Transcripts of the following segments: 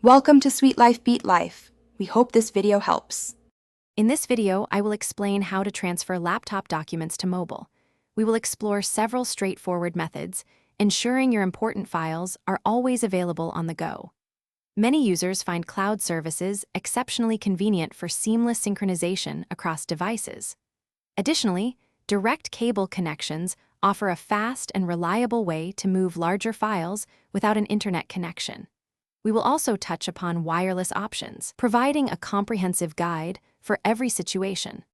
Welcome to Sweet Life Beat Life. We hope this video helps. In this video, I will explain how to transfer laptop documents to mobile. We will explore several straightforward methods, ensuring your important files are always available on the go. Many users find cloud services exceptionally convenient for seamless synchronization across devices. Additionally, direct cable connections offer a fast and reliable way to move larger files without an internet connection. We will also touch upon wireless options, providing a comprehensive guide for every situation.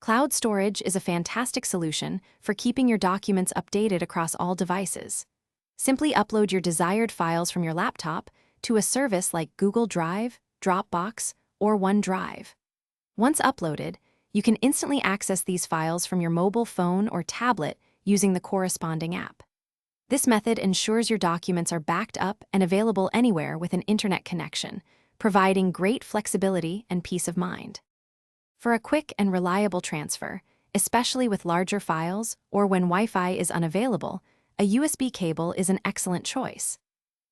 Cloud storage is a fantastic solution for keeping your documents updated across all devices. Simply upload your desired files from your laptop to a service like Google Drive, Dropbox, or OneDrive. Once uploaded, you can instantly access these files from your mobile phone or tablet using the corresponding app. This method ensures your documents are backed up and available anywhere with an internet connection, providing great flexibility and peace of mind. For a quick and reliable transfer, especially with larger files or when Wi-Fi is unavailable, a USB cable is an excellent choice.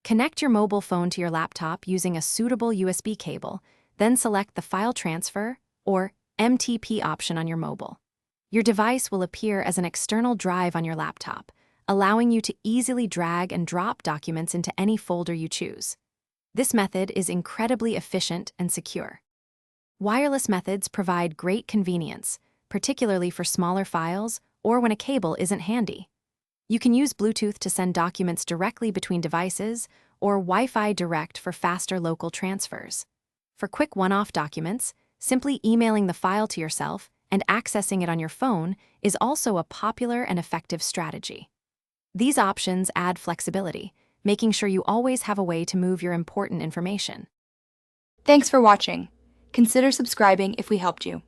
Connect your mobile phone to your laptop using a suitable USB cable, then select the File Transfer or MTP option on your mobile. Your device will appear as an external drive on your laptop, allowing you to easily drag and drop documents into any folder you choose. This method is incredibly efficient and secure. Wireless methods provide great convenience, particularly for smaller files or when a cable isn't handy. You can use Bluetooth to send documents directly between devices or Wi-Fi Direct for faster local transfers. For quick one-off documents, simply emailing the file to yourself and accessing it on your phone is also a popular and effective strategy. These options add flexibility, making sure you always have a way to move your important information. Thanks for watching. Consider subscribing if we helped you.